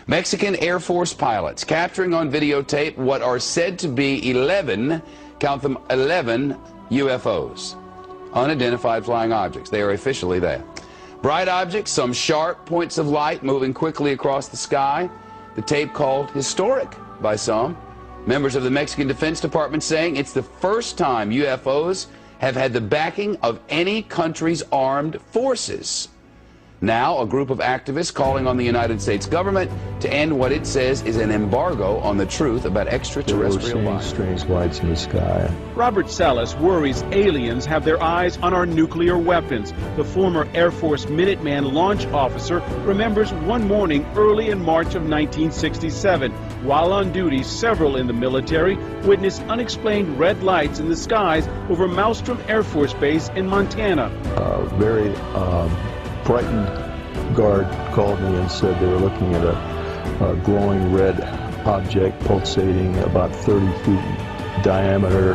Mexican Air Force pilots capturing on videotape what are said to be 11, count them, 11 UFOs, unidentified flying objects. They are officially there. Bright objects, some sharp points of light moving quickly across the sky. The tape called historic by some. Members of the Mexican Defense Department saying it's the first time UFOs have had the backing of any country's armed forces. Now, a group of activists calling on the United States government to end what it says is an embargo on the truth about extraterrestrial life. Strange lights in the sky. Robert Salas worries aliens have their eyes on our nuclear weapons. The former Air Force Minuteman launch officer remembers one morning early in March of 1967. While on duty, several in the military witnessed unexplained red lights in the skies over Malmstrom Air Force Base in Montana. Very frightened guard called me and said they were looking at a glowing red object pulsating about 30 feet diameter,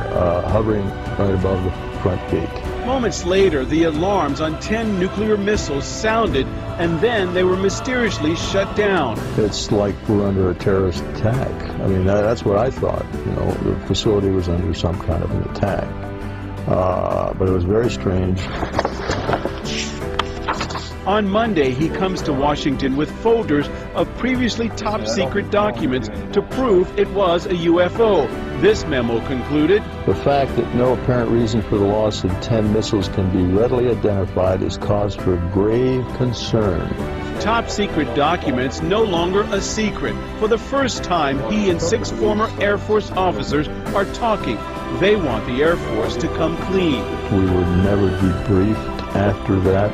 hovering right above the front gate. Moments later, the alarms on 10 nuclear missiles sounded, and then they were mysteriously shut down. It's like we're under a terrorist attack. I mean, that's what I thought. You know, the facility was under some kind of an attack. But it was very strange. On Monday, he comes to Washington with folders of previously top-secret documents to prove it was a UFO. This memo concluded, "The fact that no apparent reason for the loss of 10 missiles can be readily identified is cause for grave concern." Top-secret documents no longer a secret. For the first time, he and 6 former Air Force officers are talking. They want the Air Force to come clean. We were never debriefed. After that,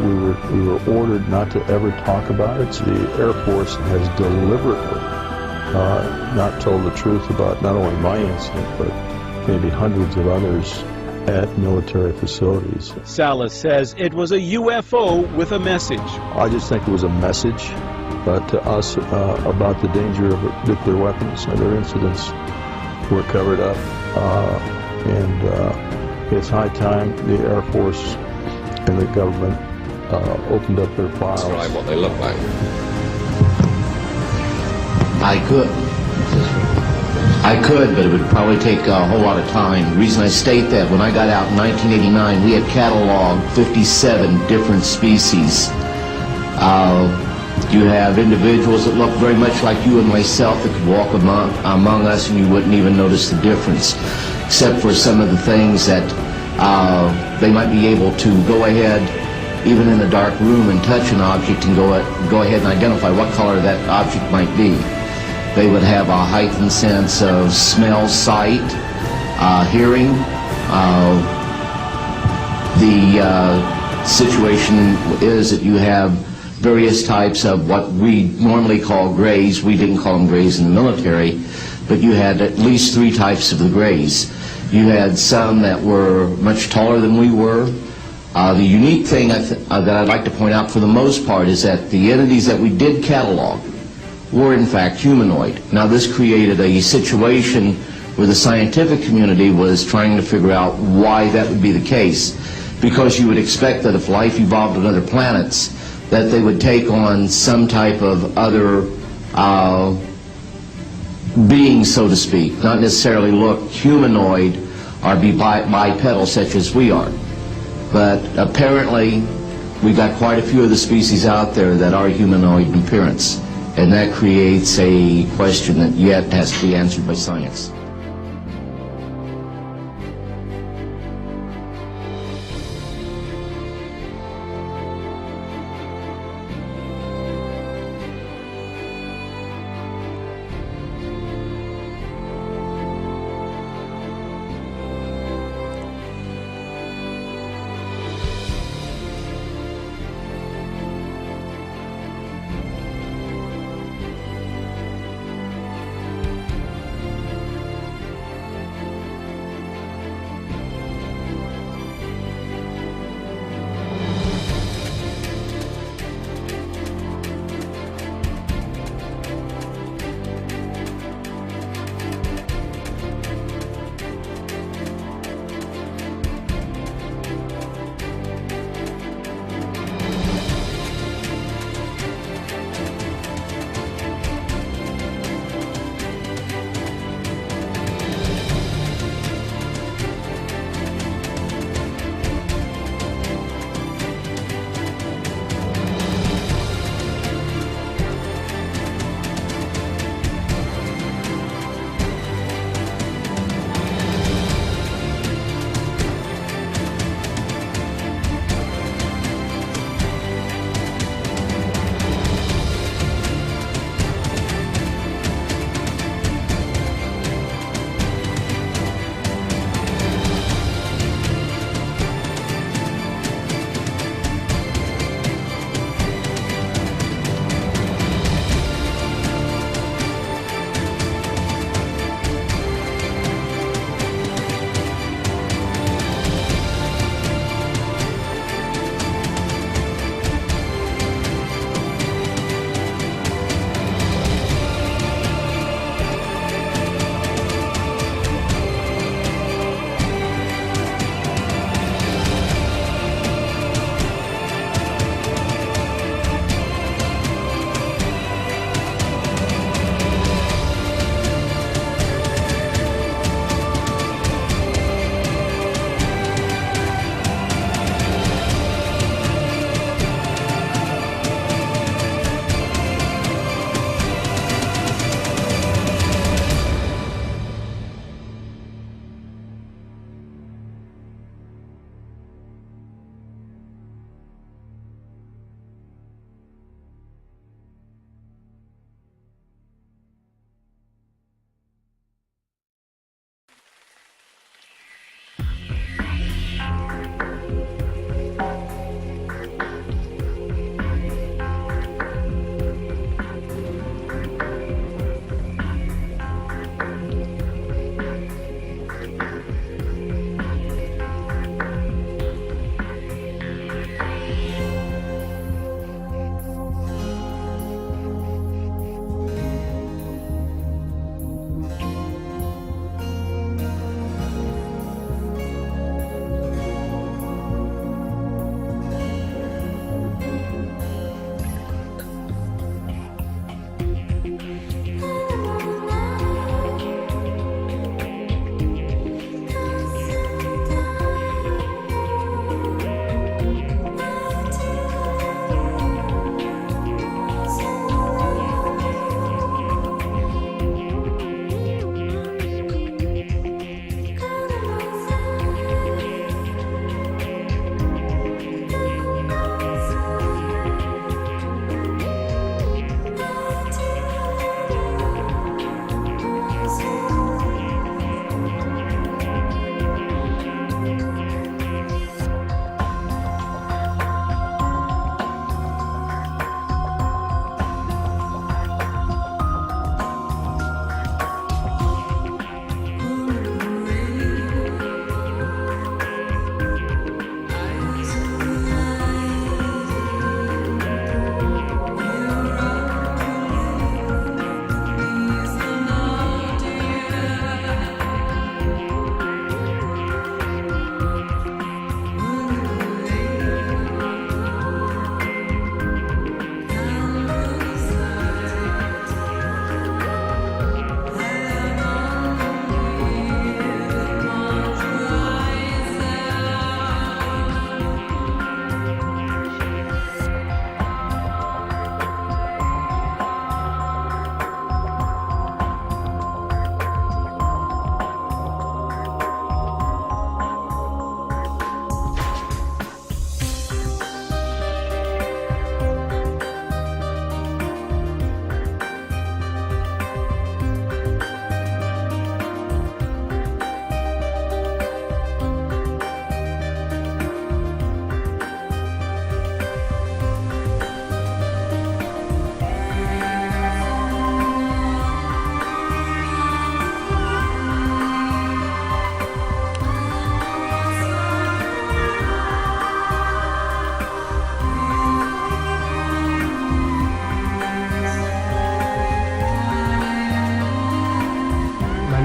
we were ordered not to ever talk about it. So the Air Force has deliberately not told the truth about not only my incident, but maybe hundreds of others at military facilities. Salas says it was a UFO with a message. I just think it was a message to us about the danger of nuclear weapons. Other incidents were covered up, and it's high time the Air Force and the government opened up their files. Describe what they look like. I could, but it would probably take a whole lot of time. The reason I state that, when I got out in 1989, we had cataloged 57 different species. You have individuals that look very much like you and myself that could walk among us and you wouldn't even notice the difference, except for some of the things that they might be able to go ahead, even in a dark room, and touch an object and go ahead and identify what color that object might be. They would have a heightened sense of smell, sight, hearing. The situation is that you have various types of what we normally call grays. We didn't call them grays in the military, but you had at least 3 types of the grays. You had some that were much taller than we were. The unique thing that I'd like to point out for the most part is that the entities that we did catalog were in fact humanoid. Now this created a situation where the scientific community was trying to figure out why that would be the case, because you would expect that if life evolved on other planets, that they would take on some type of other being, so to speak, not necessarily look humanoid or be bipedal such as we are. But apparently we got quite a few of the species out there that are humanoid in appearance, and that creates a question that yet has to be answered by science.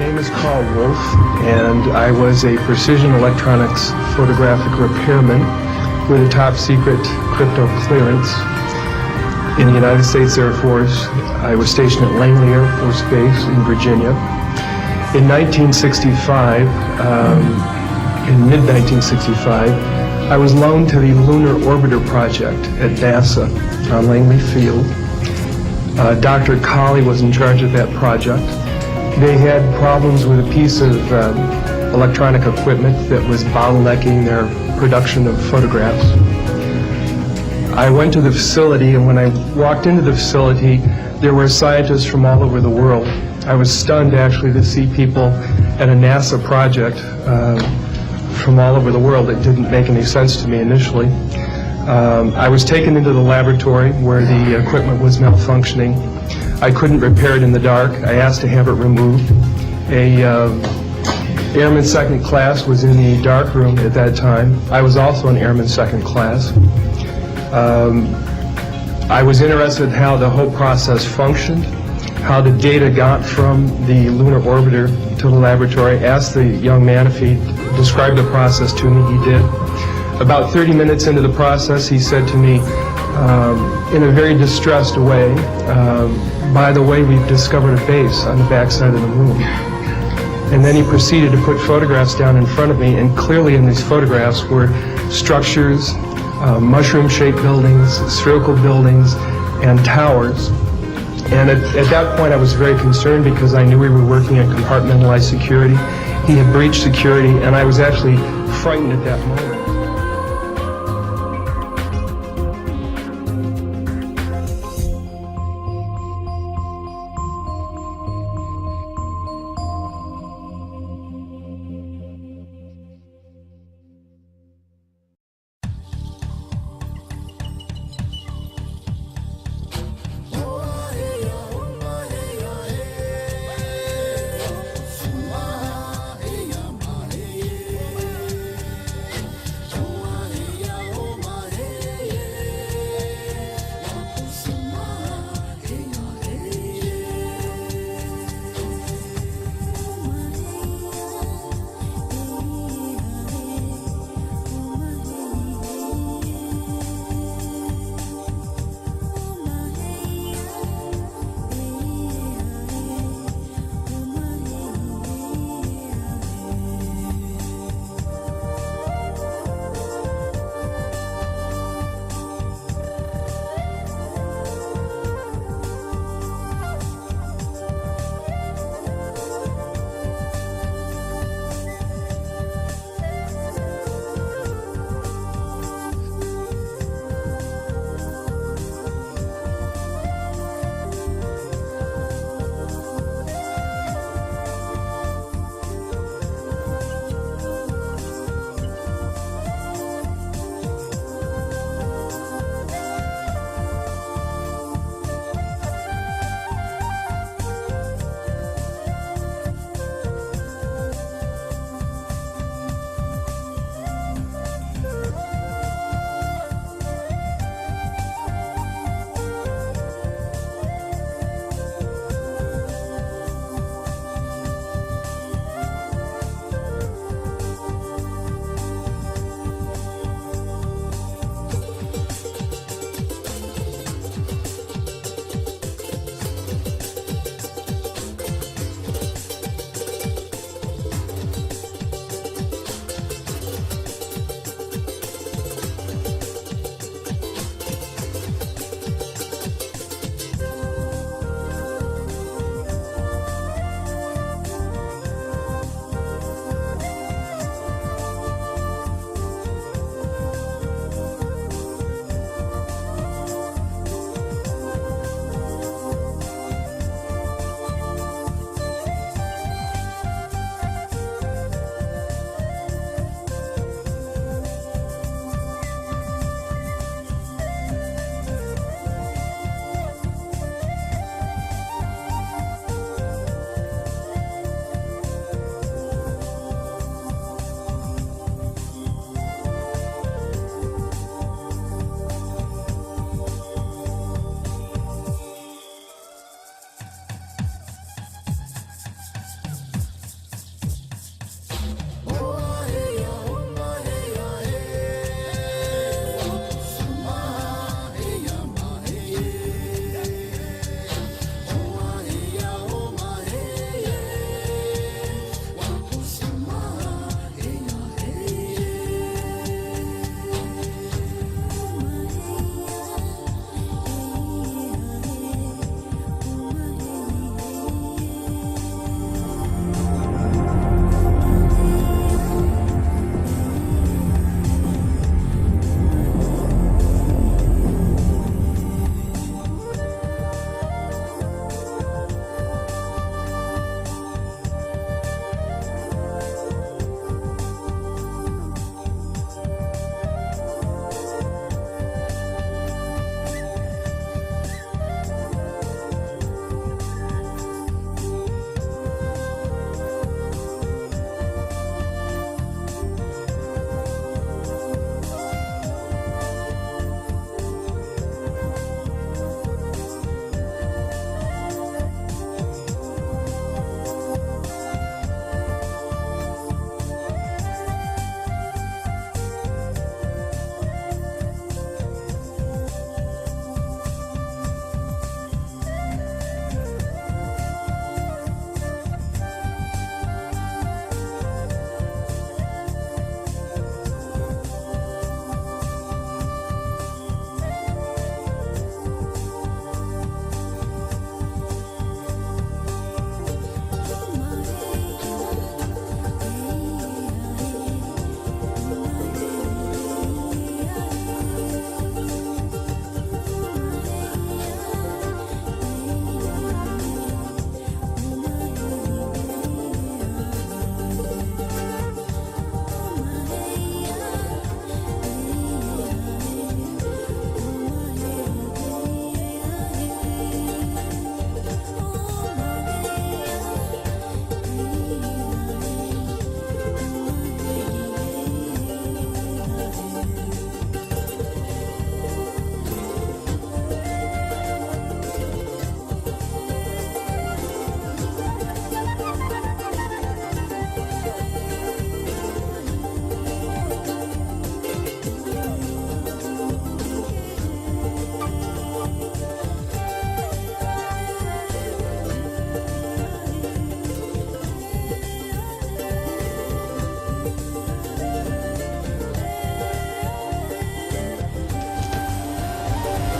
name is Carl Wolf, and I was a precision electronics photographic repairman with a top secret crypto clearance in the United States Air Force. I was stationed at Langley Air Force Base in Virginia. In 1965, in mid-1965, I was loaned to the Lunar Orbiter project at NASA on Langley Field. Dr. Colley was in charge of that project. They had problems with a piece of electronic equipment that was bottlenecking their production of photographs. I went to the facility, and when I walked into the facility, there were scientists from all over the world. I was stunned, actually, to see people at a NASA project from all over the world. It didn't make any sense to me initially. I was taken into the laboratory where the equipment was malfunctioning. I couldn't repair it in the dark. I asked to have it removed. A Airman Second Class was in the dark room at that time. I was also an Airman Second Class. I was interested in how the whole process functioned, how the data got from the lunar orbiter to the laboratory. Asked the young man if he described the process to me. He did. About 30 minutes into the process, he said to me, in a very distressed way, by the way, we've discovered a base on the backside of the moon. And then he proceeded to put photographs down in front of me, and clearly in these photographs were structures, mushroom-shaped buildings, spherical buildings, and towers. And at that point I was very concerned because I knew we were working at compartmentalized security. He had breached security, and I was actually frightened at that moment.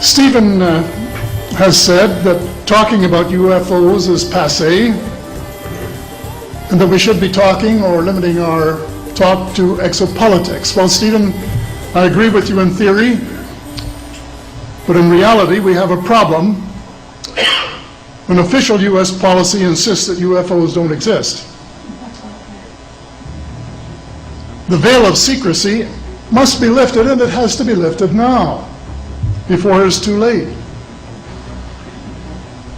Stephen has said that talking about UFOs is passé, and that we should be talking or limiting our talk to exopolitics. Well, Stephen, I agree with you in theory, but in reality we have a problem when official U.S. policy insists that UFOs don't exist. The veil of secrecy must be lifted, and it has to be lifted now, before it's too late.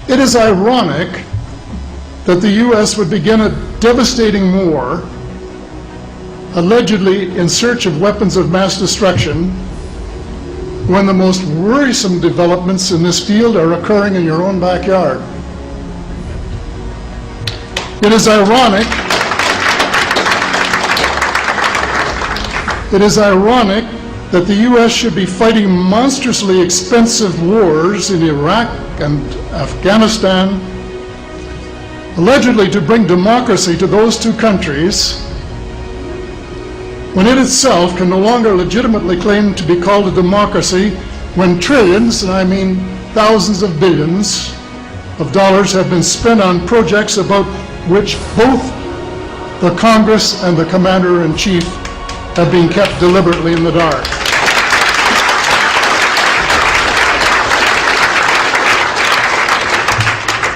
It is ironic that the U.S. would begin a devastating war, allegedly in search of weapons of mass destruction, when the most worrisome developments in this field are occurring in your own backyard. It is ironic that the U.S. should be fighting monstrously expensive wars in Iraq and Afghanistan, allegedly to bring democracy to those two countries, when it itself can no longer legitimately claim to be called a democracy, when trillions, and I mean thousands of billions of dollars, have been spent on projects about which both the Congress and the Commander-in-Chief have been kept deliberately in the dark.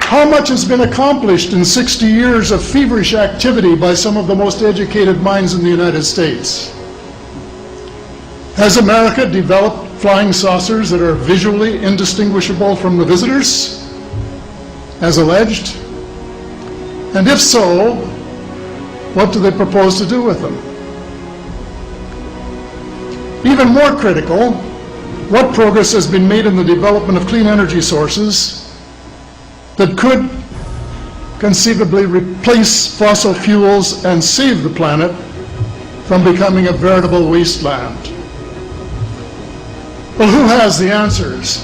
How much has been accomplished in 60 years of feverish activity by some of the most educated minds in the United States? Has America developed flying saucers that are visually indistinguishable from the visitors, as alleged? And if so, what do they propose to do with them? Even more critical, what progress has been made in the development of clean energy sources that could conceivably replace fossil fuels and save the planet from becoming a veritable wasteland? Well, who has the answers?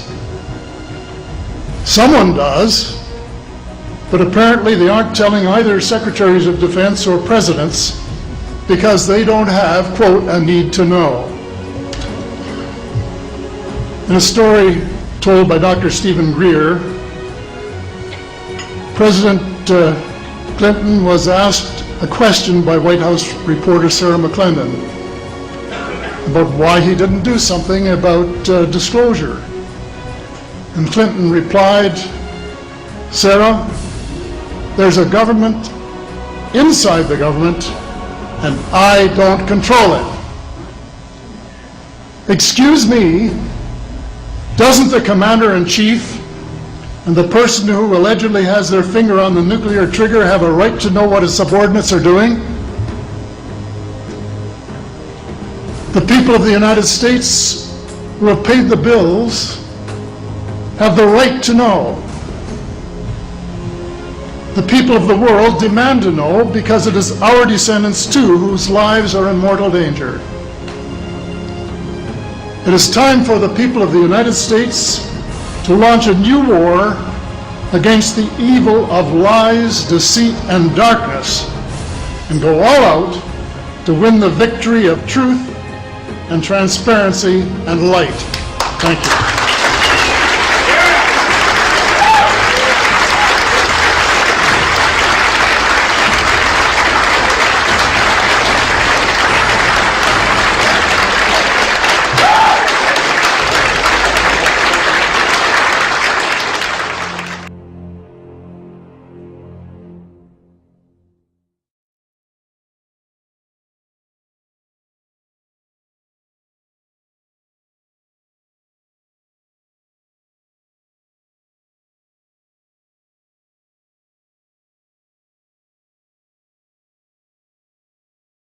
Someone does, but apparently they aren't telling either secretaries of defense or presidents, because they don't have, quote, a need to know. In a story told by Dr. Stephen Greer, President Clinton was asked a question by White House reporter Sarah McClendon about why he didn't do something about disclosure. And Clinton replied, "Sarah, there's a government inside the government, and I don't control it." Excuse me, doesn't the Commander-in-Chief and the person who allegedly has their finger on the nuclear trigger have a right to know what his subordinates are doing? The people of the United States who have paid the bills have the right to know. The people of the world demand to know, because it is our descendants too whose lives are in mortal danger. It is time for the people of the United States to launch a new war against the evil of lies, deceit, and darkness, and go all out to win the victory of truth and transparency and light. Thank you.